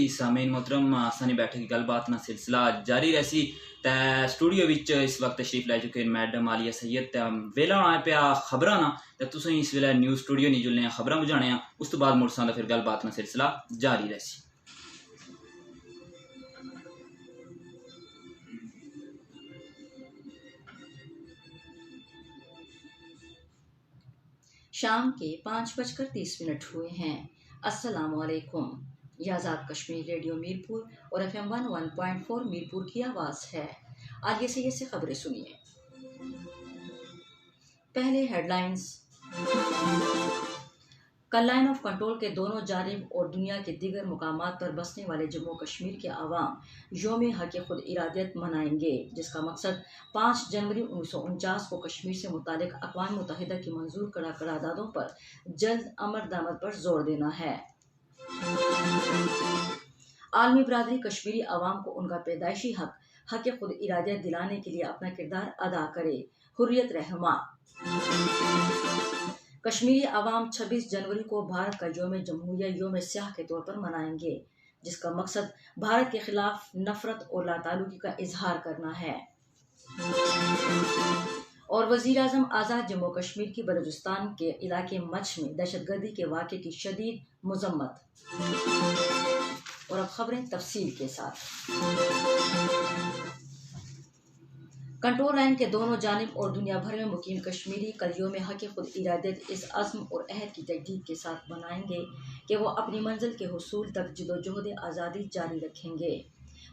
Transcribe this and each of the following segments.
सामीन मोहतरम सानी बैठक की गलबात ना सिलसिला जारी रहसी ते स्टूडियो विच इस वक्त तशरीफ लै चुके मैडम आलिया सैयद ते वेला आए पिया खबरां ना ते तुसें इस वेले न्यूज़ स्टूडियो नहीं जुलने खबरां बुझाने उस तो बाद मुड़सां दा फिर गलबात ना सिलसिला जारी रहसी। शाम के 5:30 हुए हैं। अस्सलामुअलैकुम। यह आज़ाद कश्मीर रेडियो मीरपुर और FM 101.4 मीरपुर की आवाज़ है। आगे से ये से खबरें सुनिए। पहले हेडलाइंस। कल लाइन ऑफ कंट्रोल के दोनों जानिब और दुनिया के दीगर मुकामात पर बसने वाले जम्मू कश्मीर के अवाम योम हक खुद इरादियत मनाएंगे, जिसका मकसद 5 जनवरी 1949 को कश्मीर से मुतालिक अक़वाम मुत्तहिदा की मंजूर करदा करारदादों पर जल्द अमल दरामद पर जोर देना है। आलमी बरादरी कश्मीरी अवाम को उनका पैदाइशी हक खुद इरादियत दिलाने के लिए अपना किरदार अदा करे। हुर्रियत रहनुमा। कश्मीरी अवाम 26 जनवरी को भारत का योम जमहूरिया योम स्याह के तौर पर मनाएंगे, जिसका मकसद भारत के खिलाफ नफरत और लाताल्लुकी का इजहार करना है। और वज़ीर आज़म आज़ाद जम्मू कश्मीर की बलूचिस्तान के इलाके मच में दहशतगर्दी के वाक़े की शदीद मज़म्मत। और अब खबरें तफसील के साथ। कंट्रोल लाइन के दोनों जानिब और दुनिया भर में मुकीम कश्मीरी कल योम हक खुद इरादियत इस अज़्म और अहद की तजदीद के साथ मनाएंगे कि वो अपनी मंजिल के हुसूल तक जिदोजहद आज़ादी जारी रखेंगे।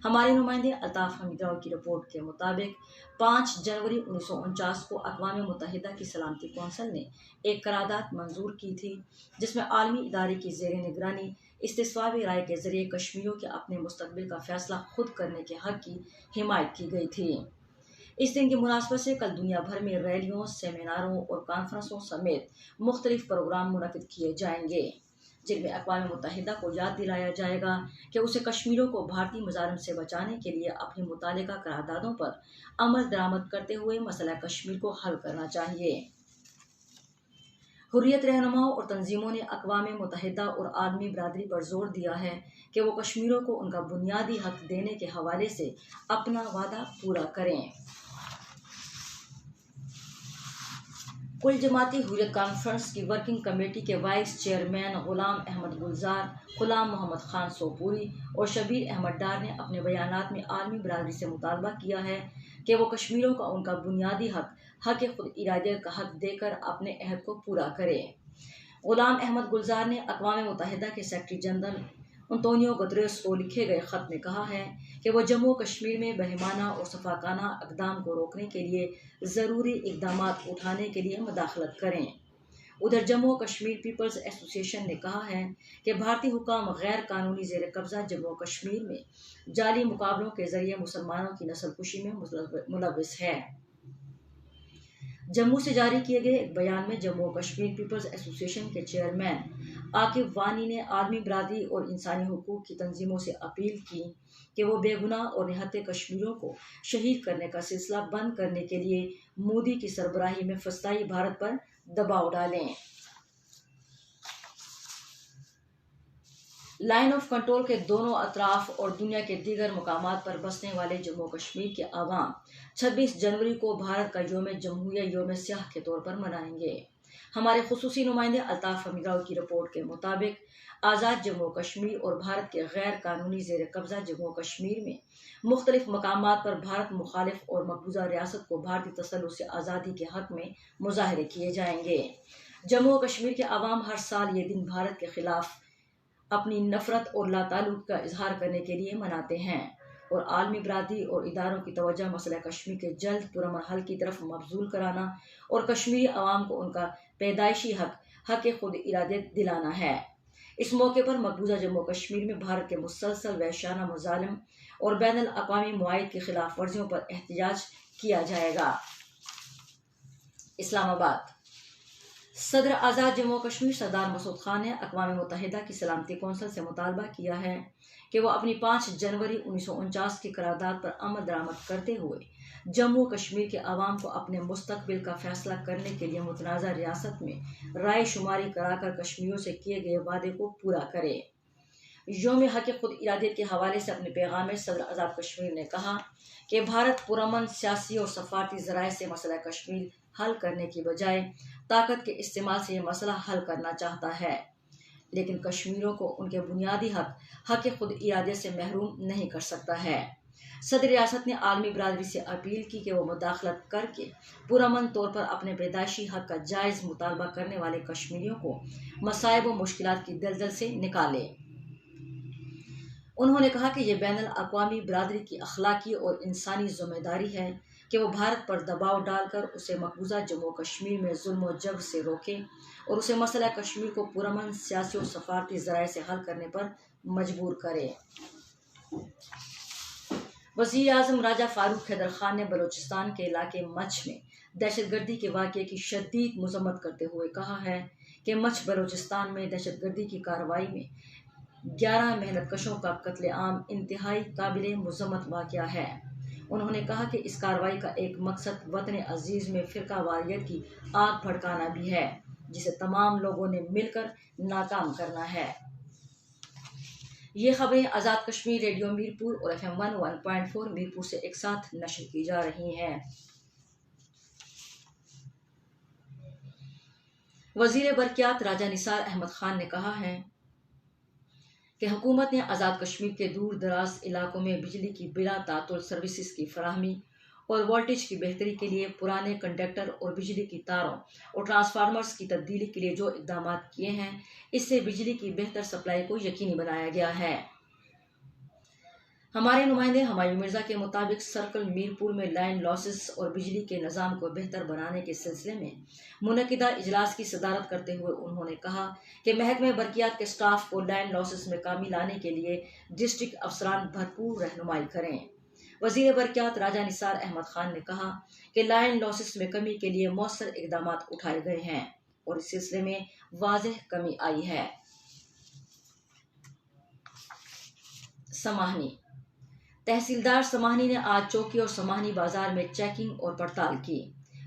हमारे नुमाइंदे अल्ताफ़ हमीदराव की रिपोर्ट के मुताबिक 5 जनवरी 1949 को अक़वाम मुत्तहिदा की सलामती कौंसिल ने एक करारदाद मंजूर की थी, जिसमें आलमी इदारे की ज़ेर निगरानी इस्तिस्वाबी राय के ज़रिए कश्मीरियों के अपने मुस्तक़बिल का फ़ैसला खुद करने के हक़ की हिमायत की गई थी। इस दिन की मुनासबत से कल दुनिया भर में रैलियों, सेमिनारों और कॉन्फ्रेंसों समेत मुख्तलिफ प्रोग्राम मुनक़िद किए जाएंगे, जिनमें अक़वाम मुत्तहिदा को याद दिलाया जाएगा कि उसे कश्मीरियों को भारतीय मुजारिम से बचाने के लिए अपनी मुतालिका करारदादों पर अमल दरामद करते हुए मसला कश्मीर को हल करना चाहिए। हुर्रियत रहनुमाओं और तंजीमों ने अक़वाम मुत्तहिदा और आलमी बरादरी पर जोर दिया है कि वो कश्मीरियों को उनका बुनियादी हक देने के हवाले से अपना वादा पूरा करें। कुल जमाती हुर्रियत कॉन्फ्रेंस की वर्किंग कमेटी के वाइस चेयरमैन गुलाम अहमद गुलजार, गुलाम मोहम्मद खान सोपूरी और शबीर अहमद डार ने अपने बयानात में आलमी बरादरी से मुतालबा किया है कि वो कश्मीरियों का उनका बुनियादी हक खुद इरादियत का हक देकर अपने अहद को पूरा करे। गुलाम अहमद गुलजार ने अक़वाम मुत्तहिदा के सेक्रेटरी जनरल अंतोनियो गुतरेस को लिखे गए ख़त में कहा है कि वो जम्मू कश्मीर में बेईमाना और सफाकाना इक़दाम को रोकने के लिए ज़रूरी इक़दामात उठाने के लिए मुदाखलत करें। उधर जम्मू कश्मीर पीपल्स एसोसिएशन ने कहा है कि भारतीय हुकाम गैर कानूनी ज़ेर कब्ज़ा जम्मू कश्मीर में जाली मुकाबलों के ज़रिए मुसलमानों की नस्लकुशी में मुलव्विस है। जम्मू से जारी किए गए एक बयान में जम्मू कश्मीर पीपल्स एसोसिएशन के चेयरमैन आकिब वानी ने आलमी बरादरी और इंसानी हुकूक की तंजीमों से अपील की कि वो बेगुनाह और निहत्ते कश्मीरियों को शहीद करने का सिलसिला बंद करने के लिए मोदी की सरबराही में फस्ताई भारत पर दबाव डालें। लाइन ऑफ कंट्रोल के दोनों अतराफ और दुनिया के दीगर मुकामात पर बसने वाले जम्मू कश्मीर के अवाम 26 जनवरी को भारत का योम जमहूरिया योम स्याह के तौर पर मनाएंगे। हमारे खुसूसी नुमाइंदे अल्ताफ़ हमीदराव की रिपोर्ट के मुताबिक आज़ाद जम्मू कश्मीर और भारत के गैर कानूनी ज़ेर कब्ज़ा जम्मू कश्मीर में मुख्तलिफ मकामात पर भारत मुखालिफ और मकबूजा रियासत को भारतीय तसल्लुत से आज़ादी के हक़ में मुज़ाहरे किए जाएंगे। जम्मू कश्मीर के अवाम हर साल ये दिन भारत के खिलाफ अपनी नफरत और लाताल्लुक का इजहार करने के लिए मनाते हैं और आलमी बरादरी और इदारों की तवज्जो मसला कश्मीर के जल्द पुरअमन हल की तरफ मबजूल कराना और कश्मीरी अवाम को उनका पैदाइशी हक खुद इरादियत दिलाना है। इस मौके पर मकबूजा जम्मू कश्मीर में भारत के मुसलसल वहशाना मुजालिम और बैनुल अक़वामी मुआहिद की खिलाफ वर्जियों पर एहतजाज किया जाएगा। इस्लामाबाद। सदर आज़ाद जम्मू कश्मीर सरदार मसूद खान ने अक़वाम मुत्तहिदा की सलामती कौंसिल से मुतालबा किया है कि वो अपनी 5 जनवरी 1949 की करारदाद पर अमल दरामद करते हुए जम्मू कश्मीर के अवाम को अपने मुस्तक़बिल का फ़ैसला करने के लिए मुतनाज़ा रियासत में राय शुमारी कराकर कश्मीरियों से किए गए वादे को पूरा करे। یوم حق خود ارادیت کے حوالے سے اپنے پیغام میں صدر آزاد کشمیر نے کہا کہ بھارت پرامن سیاسی اور سفارتی ذرائع سے مسئلہ کشمیر حل کرنے کی بجائے طاقت کے استعمال سے یہ مسئلہ حل کرنا چاہتا ہے، لیکن کشمیریوں کو ان کے بنیادی حق خود ارادیت سے محروم نہیں کر سکتا ہے۔ صدر ریاست نے عالمی برادری سے اپیل کی کہ وہ مداخلت کر کے پرامن طور پر اپنے پیدائشی حق کا جائز مطالبہ کرنے والے کشمیریوں کو مصائب و مشکلات کی دلدل سے نکالے۔ انہوں نے کہا کہ یہ بین الاقوامی برادری کی اخلاقی اور انسانی ذمہ داری ہے کہ وہ بھارت پر دباؤ ڈال کر اسے مقبوضہ جموں و کشمیر میں ظلم و جبر سے روکے اور اسے مسئلہ کشمیر کو پرامن سیاسی اور سفارتی ذرائع سے حل کرنے پر مجبور کرے۔ وزیر اعظم راجہ فاروق حیدر خان نے بلوچستان کے علاقے مچھ میں دہشت گردی کے واقعے کی شدید مذمت کرتے ہوئے کہا ہے کہ مچھ بلوچستان میں دہشت گردی کی کارروائی میں 11 محنت کشوں کا قتل عام انتہائی قابل مذمت واقعہ ہے۔ انہوں نے کہا کہ اس کارروائی کا ایک مقصد وطن عزیز میں فرقہ واریت کی آگ بھڑکانا بھی ہے، جسے تمام لوگوں نے مل کر ناکام کرنا ہے۔ یہ خبریں آزاد کشمیر ریڈیو میرپور اور FM 101.4 میرپور سے ایک ساتھ نشر کی جا رہی ہیں۔ وزیر برقیات راجہ نثار احمد خان نے کہا ہے کہ حکومت نے آزاد کشمیر کے دور دراز علاقوں میں بجلی کی بلا تعطل سروسز کی فراہمی اور وولٹیج کی بہتری کے لیے پرانے کنڈکٹر اور بجلی کی تاروں اور ٹرانسفارمرز کی تبدیلی کے لیے جو اقدامات کیے ہیں، اس سے بجلی کی بہتر سپلائی کو یقینی بنایا گیا ہے۔ ہمارے نمائندے ہمایوں مرزا کے مطابق سرکل میرپور میں لائن لاسز اور بجلی کے نظام کو بہتر بنانے کے سلسلے میں منعقدہ اجلاس کی صدارت کرتے ہوئے انہوں نے کہا کہ محکمہ برقیات کے سٹاف کو لائن لاسز میں کمی لانے کے لیے ڈسٹرکٹ افسران بھرپور رہنمائی کریں۔ وزیر برقیات راجہ نثار احمد خان نے کہا کہ لائن لاسز میں کمی کے لیے مؤثر اقدامات اٹھائے گئے ہیں اور اس سلسلے میں واضح کمی آئی ہے۔ سماہنی تحصیلدار سماہنی نے آج چوکی اور سماہنی بازار میں چیکنگ اور پڑتال کی۔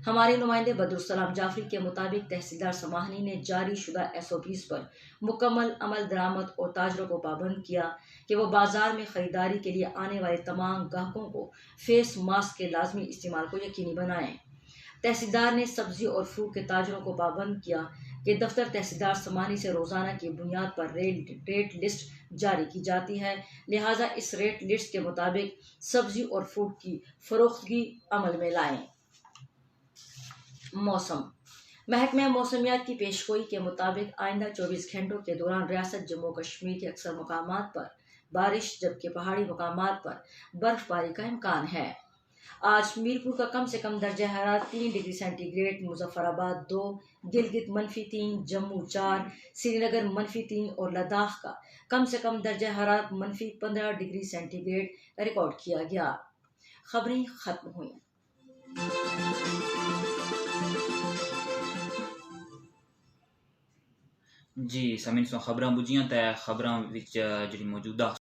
ہمارے نمائندے بدرالسلام جعفری کے مطابق تحصیلدار سماہنی نے جاری شدہ SOPs پر مکمل عمل درآمد اور تاجروں کو پابند کیا کہ وہ بازار میں خریداری کے لیے آنے والے تمام گاہکوں کو فیس ماسک کے لازمی استعمال کو یقینی بنائیں۔ تحصیلدار نے سبزی اور فروٹ کے تاجروں کو پابند کیا کہ دفتر تحصیلدار سماہنی سے روزانہ کی بنیاد پر ریٹ لسٹ جاری کی جاتی ہے، لہٰذا اس ریٹ لسٹ کے مطابق سبزی اور فروٹ کی فروختگی عمل میں لائیں۔ موسم محکمہ موسمیات کی پیشگوئی کے مطابق آئندہ 24 گھنٹوں کے دوران ریاست جموں کشمیر کے اکثر مقامات پر بارش جبکہ پہاڑی مقامات پر برف باری کا امکان ہے۔ آج میرپور کا کم سے کم درجہ حرارت 3 ڈگری سینٹی گریڈ، مظفر آباد 2، گلگت -3، جموں 4، سری نگر -3 اور لداخ کا کم سے کم درجہ حرارت -15 ڈگری سینٹی گریڈ ریکارڈ کیا گیا۔ خبریں ختم ہوئیں۔ جی سامعین، خبراں بجیاں تے خبراں وچ جڑی موجودہ